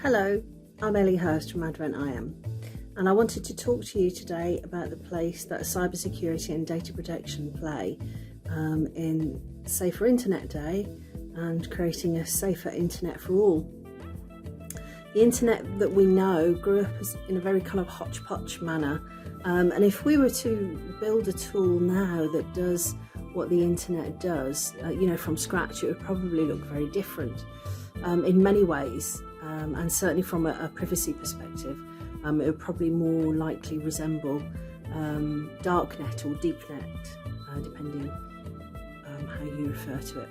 Hello, I'm Ellie Hurst from Advent IM, and I wanted to talk to you today about the place that cybersecurity and data protection play in Safer Internet Day and creating a safer internet for all. The internet that we know grew up in a very kind of hodgepodge manner, and if we were to build a tool now that does what the internet does, from scratch, it would probably look very different in many ways, and certainly from a privacy perspective, it would probably more likely resemble darknet or deepnet, depending how you refer to it.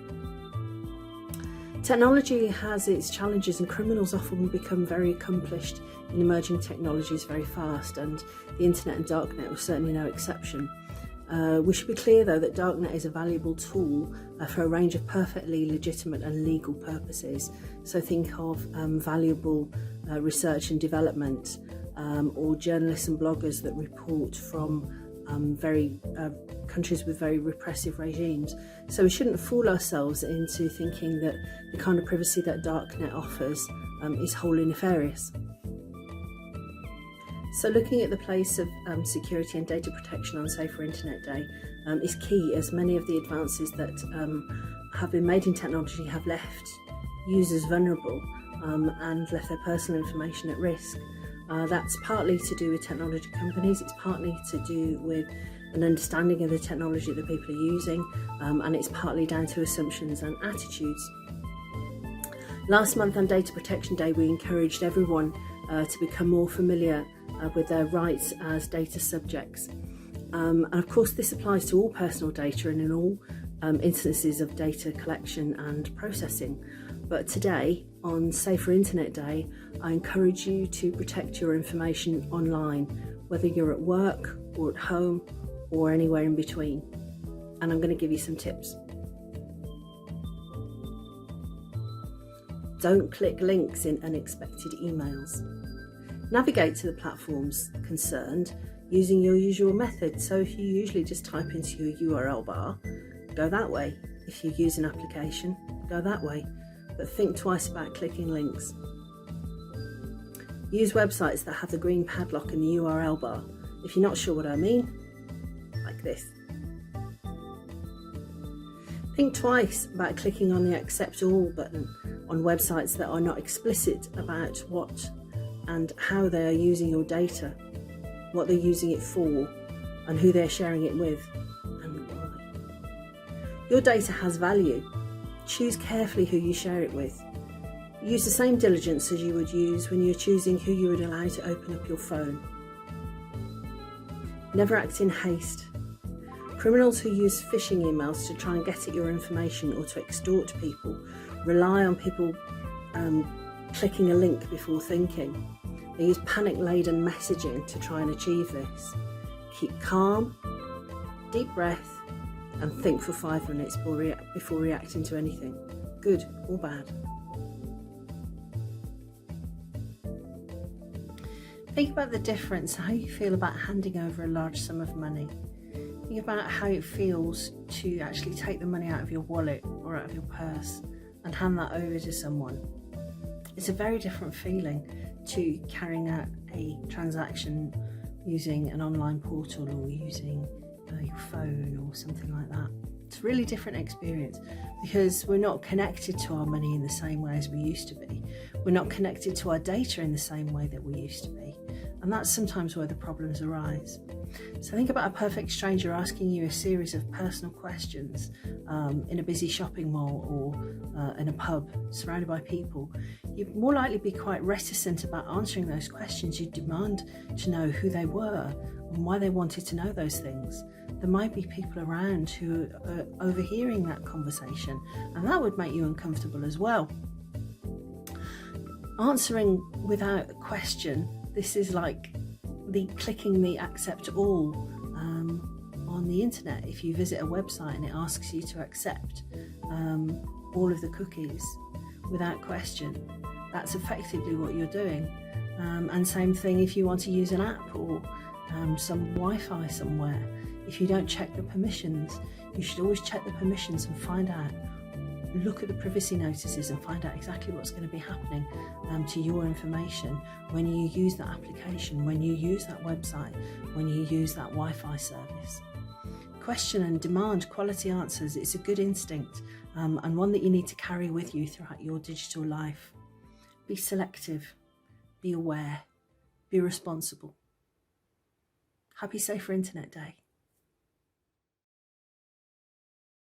Technology has its challenges, and criminals often become very accomplished in emerging technologies very fast, and the internet and darknet was certainly no exception. We should be clear though that darknet is a valuable tool for a range of perfectly legitimate and legal purposes. So think of valuable research and development, or journalists and bloggers that report from countries with very repressive regimes. So we shouldn't fool ourselves into thinking that the kind of privacy that darknet offers is wholly nefarious. So looking at the place of security and data protection on Safer Internet Day is key, as many of the advances that have been made in technology have left users vulnerable and left their personal information at risk. That's partly to do with technology companies, it's partly to do with an understanding of the technology that people are using, and it's partly down to assumptions and attitudes. Last month on Data Protection Day, we encouraged everyone to become more familiar with their rights as data subjects. And of course this applies to all personal data and in all instances of data collection and processing. But today, on Safer Internet Day, I encourage you to protect your information online, whether you're at work or at home or anywhere in between. And I'm going to give you some tips. Don't click links in unexpected emails. Navigate to the platforms concerned using your usual method. So if you usually just type into your URL bar, go that way. If you use an application, go that way. But think twice about clicking links. Use websites that have the green padlock in the URL bar. If you're not sure what I mean, like this. Think twice about clicking on the Accept All button on websites that are not explicit about what and how they are using your data, what they're using it for, and who they're sharing it with, and why. Your data has value. Choose carefully who you share it with. Use the same diligence as you would use when you're choosing who you would allow to open up your phone. Never act in haste. Criminals who use phishing emails to try and get at your information or to extort people rely on people clicking a link before thinking. They use panic-laden messaging to try and achieve this. Keep calm, deep breath, and think for 5 minutes before reacting to anything, good or bad. Think about the difference, how you feel about handing over a large sum of money. Think about how it feels to actually take the money out of your wallet or out of your purse and hand that over to someone. It's a very different feeling to carrying out a transaction using an online portal or using your phone or something like that. It's a really different experience because we're not connected to our money in the same way as we used to be. We're not connected to our data in the same way that we used to be. And that's sometimes where the problems arise. So think about a perfect stranger asking you a series of personal questions in a busy shopping mall or in a pub surrounded by people. You'd more likely be quite reticent about answering those questions. You'd demand to know who they were and why they wanted to know those things. There might be people around who are overhearing that conversation, and that would make you uncomfortable as well. Answering without a question, this is like clicking the accept all on the internet. If you visit a website and it asks you to accept all of the cookies without question, that's effectively what you're doing. And same thing if you want to use an app or some Wi-Fi somewhere. If you don't check the permissions, you should always check the permissions and find out look at the privacy notices and find out exactly what's going to be happening to your information when you use that application, when you use that website, when you use that Wi-Fi service. Question and demand quality answers. It's a good instinct and one that you need to carry with you throughout your digital life. Be selective, be aware, be responsible. Happy Safer Internet Day.